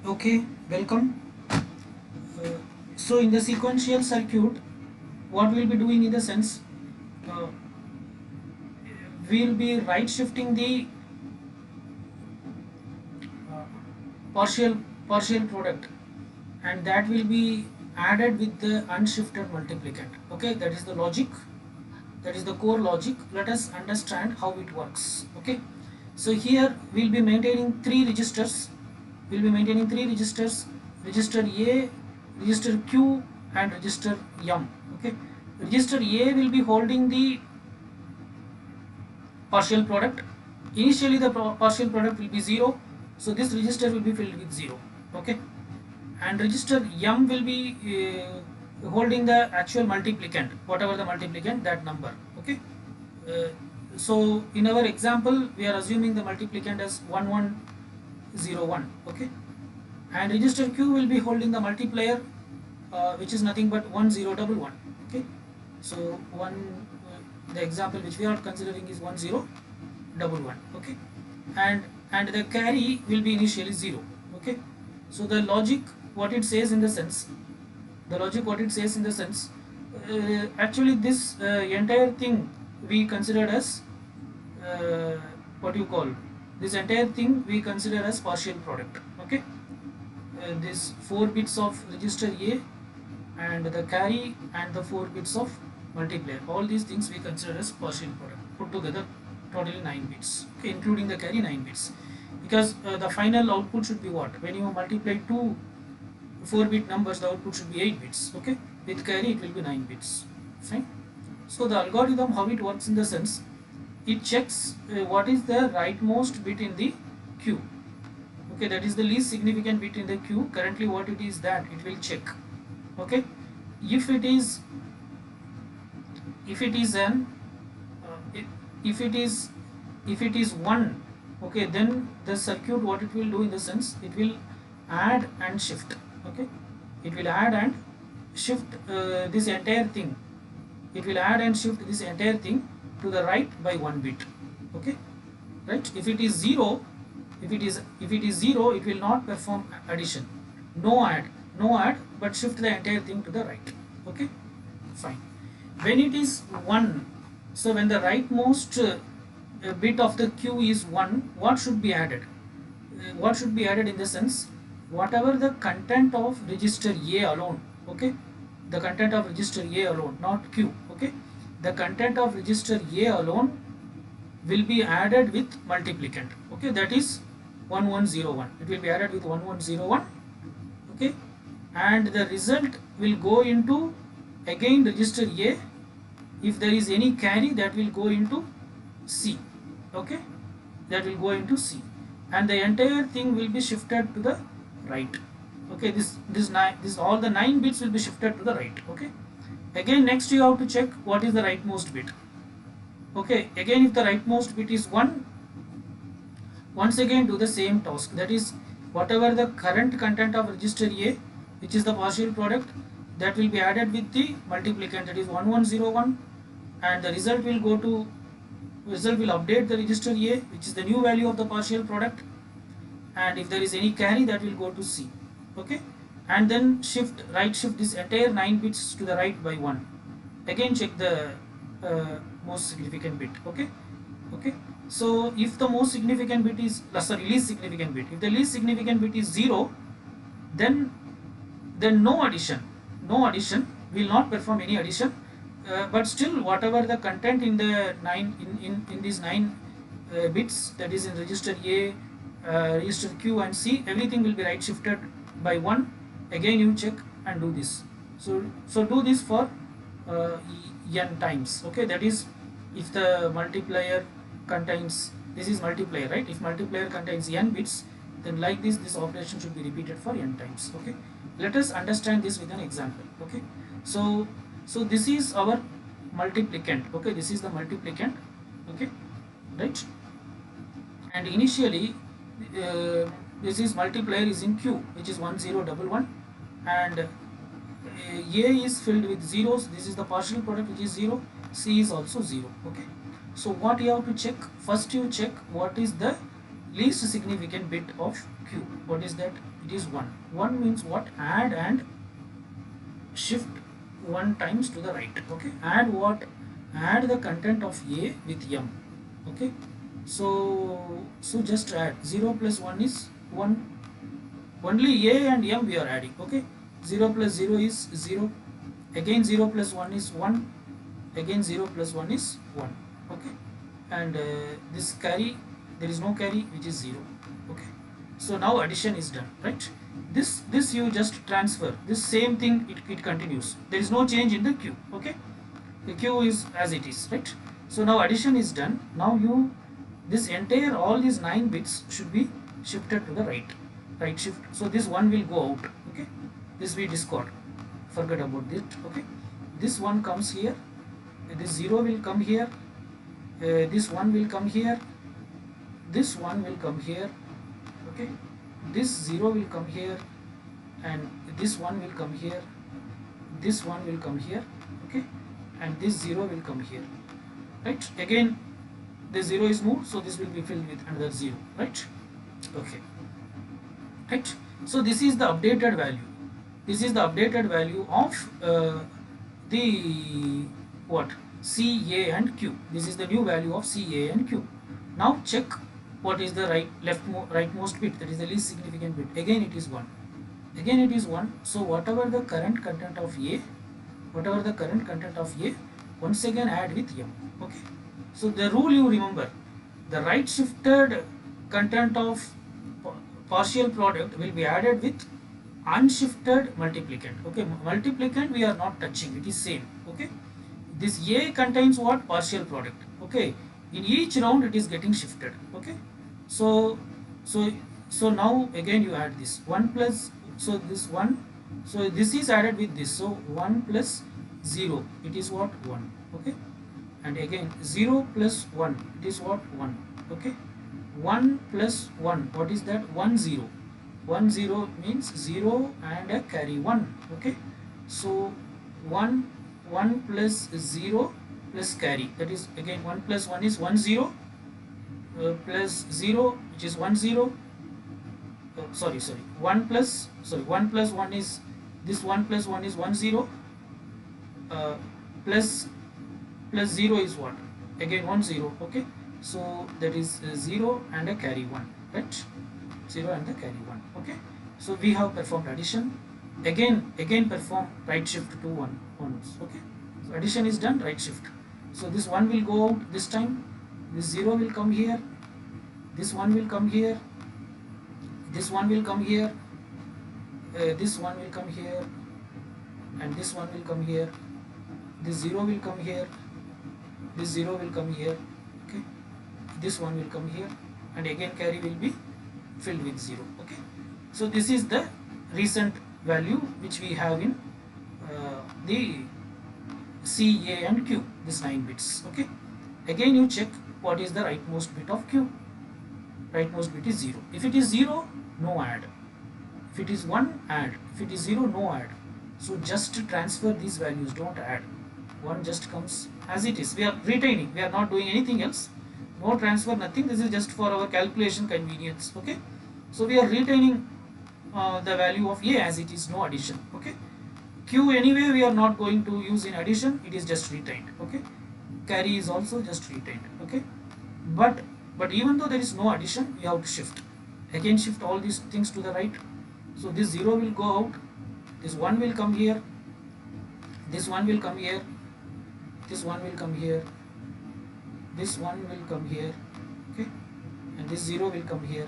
Okay, welcome. Uh, so in the sequential circuit, what we'll be doing in the sense, uh, we'll be right shifting the uh, partial partial product, and that will be added with the unshifted multiplicand. Okay, that is the logic. That is the core logic. Let us understand how it works. Okay, so here we'll be maintaining three registers. We'll be maintaining three registers: register A, register Q, and register M. Okay, register A will be holding the partial product. Initially the partial product will be 0, so this register will be filled with 0. Okay, and register M will be holding the actual multiplicand, whatever the multiplicand, that number. Okay, uh, so in our example we are assuming the multiplicand as 1101. Okay, and register Q will be holding the multiplier, which is nothing but 1011. Okay, so the example which we are considering is 1011. Okay, and the carry will be initially 0. Okay, so the logic what it says in the sense, actually this entire thing we considered as what you call, this entire thing we consider as partial product. Okay, this 4 bits of register A and the carry and the 4 bits of multiplier, all these things we consider as partial product, put together totally 9 bits. Okay, including the carry 9 bits, because the final output should be what, when you multiply two 4-bit numbers, the output should be 8 bits. Okay, with carry it will be 9 bits. Fine. So the algorithm, how it works in the sense, it checks what is the rightmost bit in the queue. Okay, that is the least significant bit in the queue. Currently what it is, that it will check. Okay, if it is an if it is 1, okay, then the circuit what it will do in the sense, it will add and shift. Okay, it will add and shift this entire thing, it will add and shift this entire thing to the right by 1 bit. Okay, right. If it is 0, it will not perform addition, no add, but shift the entire thing to the right. Okay, fine. When it is 1, so when the rightmost bit of the queue is 1, what should be added? What should be added in the sense, whatever the content of register A alone. Okay, the content of register A alone, not Q. Okay, the content of register A alone will be added with multiplicand. Okay, that is 1101. It will be added with 1101. Okay, and the result will go into again register A. If there is any carry, that will go into C. Okay, that will go into C, and the entire thing will be shifted to the right. Okay, this all the 9 bits will be shifted to the right. Okay, again next you have to check what is the rightmost bit. Okay, again if the rightmost bit is 1, once again do the same task, that is whatever the current content of register A, which is the partial product, that will be added with the multiplicand, that is 1101, and the result will update the register A, which is the new value of the partial product, and if there is any carry, that will go to C. Okay, and then right shift this entire 9 bits to the right by 1. Again check the most significant bit. Okay, so if the most significant bit is least significant bit, if the least significant bit is 0, then no addition will not perform any addition, but still whatever the content in the 9 in these 9 bits, that is in register A, register Q and C, everything will be right shifted by 1. Again you check and do this. So do this for n times. Okay, that is if the multiplier contains, this is multiplier, right? If multiplier contains n bits, then like this operation should be repeated for n times. Okay, let us understand this with an example. Okay, so this is our multiplicand. Okay, this is the multiplicand. Okay, right, and initially this is multiplier is in Q, which is 1011, and A is filled with zeros. This is the partial product, which is 0. C is also 0. Okay, so what you have to check, first you check what is the least significant bit of Q. What is that it is 1. 1 means what? Add and shift 1 times to the right. Okay, add what? Add the content of A with M. Okay, so just add 0 plus 1 is 1. Only A and M we are adding. Okay, 0 plus 0 is 0. Again 0 plus 1 is 1. Again 0 plus 1 is 1. Okay, and this carry, there is no carry, which is 0. Okay, so now addition is done, right? This you just transfer. This same thing, it continues. There is no change in the Q. Okay, the Q is as it is, right? So now addition is done. Now you, this entire, all these 9 bits should be shifted to the right shift. So this 1 will go out. Okay, this we discard, forget about it. Okay, this 1 comes here, this 0 will come here, this 1 will come here, this 1 will come here. Okay, this 0 will come here, and this 1 will come here, this 1 will come here. Okay, and this 0 will come here, right? Again the 0 is moved, so this will be filled with another 0, right? Okay, right? So this is the updated value. This is the updated value of the what? C, A and Q. This is the new value of C, A and Q. Now check what is the rightmost bit, that is the least significant bit. Again it is 1. Again it is 1. So whatever the current content of A, once again add with M. Okay, so the rule you remember, the right shifted content of partial product will be added with unshifted multiplicand. Okay, multiplicand we are not touching, it is same. Okay, this A contains what? Partial product. Okay, in each round it is getting shifted. Okay, so now again you add this 1 plus, so this 1, so this is added with this, so 1 plus 0, it is what? 1. Okay, and again 0 plus 1, it is what? 1. Okay, 1 plus 1, what is that? 1 0. 1 0 means 0 and a carry 1. Okay, so 1 plus 0 plus carry, that is again 1 plus 1 is 1 0, plus 0, which is 1 0. Sorry 1 plus 1 is this, 1 plus 1 is 1 0, plus 0 is what? Again 1 0. Okay, so that is 0 and a carry 1, right? 0 and the carry 1. Okay, so we have performed addition. Again perform right shift to 1 onwards. Okay, so addition is done, right shift. So this 1 will go out this time, this 0 will come here, this 1 will come here, this 1 will come here, this 1 will come here, and this 1 will come here, this 0 will come here, this 0 will come here. Okay, this 1 will come here, and again carry will be filled with 0. Okay, so this is the recent value which we have in the C, A and Q, this 9 bits. Okay, again you check what is the rightmost bit of Q. Rightmost bit is 0. If it is 0, no add. If it is 1, add. If it is 0, no add. So just transfer these values, don't add. 1 just comes as it is. We are retaining, we are not doing anything else. No transfer, nothing. This is just for our calculation convenience. Okay, so we are retaining the value of A as it is, no addition. Okay, Q anyway we are not going to use in addition, it is just retained. Okay, carry is also just retained. Okay, but even though there is no addition, we have to shift. Again shift all these things to the right. So this 0 will go out, this 1 will come here, this 1 will come here, this 1 will come here, this 1 will come here. Okay, and this 0 will come here,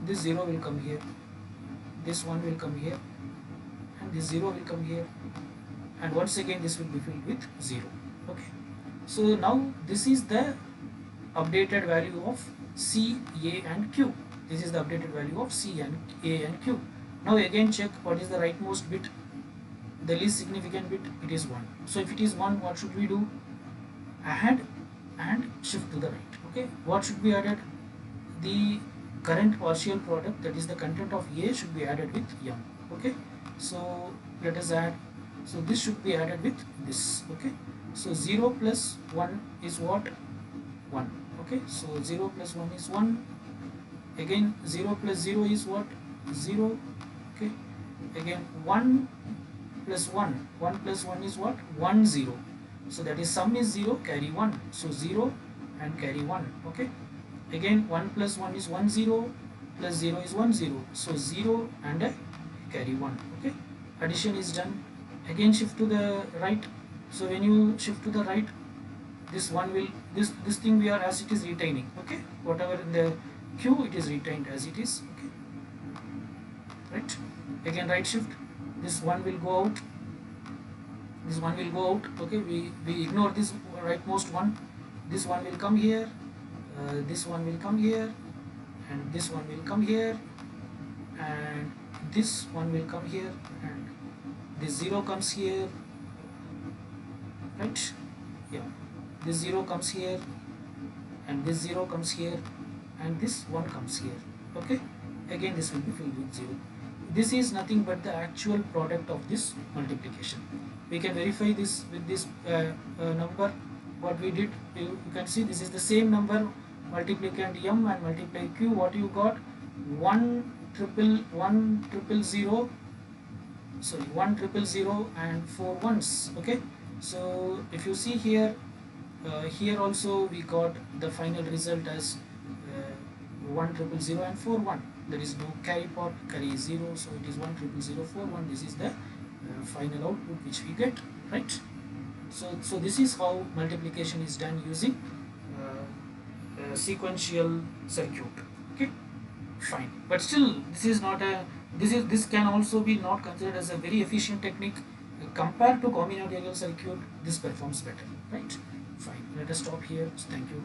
this 0 will come here, this 1 will come here, and this 0 will come here, and once again this will be filled with 0. Okay, so now this is the updated value of C, A and Q. This is the updated value of C and A and Q. Now again check what is the rightmost bit, the least significant bit, it is 1. So if it is 1, what should we do? Add and shift to the right. Okay, what should be added? The current partial product, that is the content of A, should be added with M. Okay, so let us add. So this should be added with this. Okay, so 0 plus 1 is what? 1. Okay, so 0 plus 1 is 1. Again 0 plus 0 is what? 0. Okay, again 1 plus 1, 1 plus 1 is what? 1 0. So that is sum is 0, carry 1, so 0 and carry 1. Okay, again 1 plus 1 is 1 0, plus 0 is 1 0, so 0 and I carry 1. Okay, addition is done. Again shift to the right. So when you shift to the right, this one will, this thing we are as it is retaining. Okay, whatever in the queue it is retained as it is. Okay, right, again right shift, this one will go out, this one will go out. Okay, we ignore this rightmost one, this one will come here, this one will come here, and this one will come here, and this one will come here, and this 0 comes here, right? Yeah, this 0 comes here, and this 0 comes here, and this 1 comes here. Okay, again this will be filled with 0. This is nothing but the actual product of this multiplication. We can verify this with this number. What we did, you can see this is the same number, multiplicand m and multiply q. What you got? 1 triple 0, sorry, 1 triple 0 and 4 ones. Okay, so if you see here, here also we got the final result as 1 triple 0 and 4 1. There is no carry part, carry is 0, so it is 1 triple 0 4 1. This is the final output which we get, right? So this is how multiplication is done using a sequential circuit. Okay, fine, but still this is not a, this can also be not considered as a very efficient technique. Compared to combinatorial circuit, this performs better, right? Fine, let us stop here. Thank you.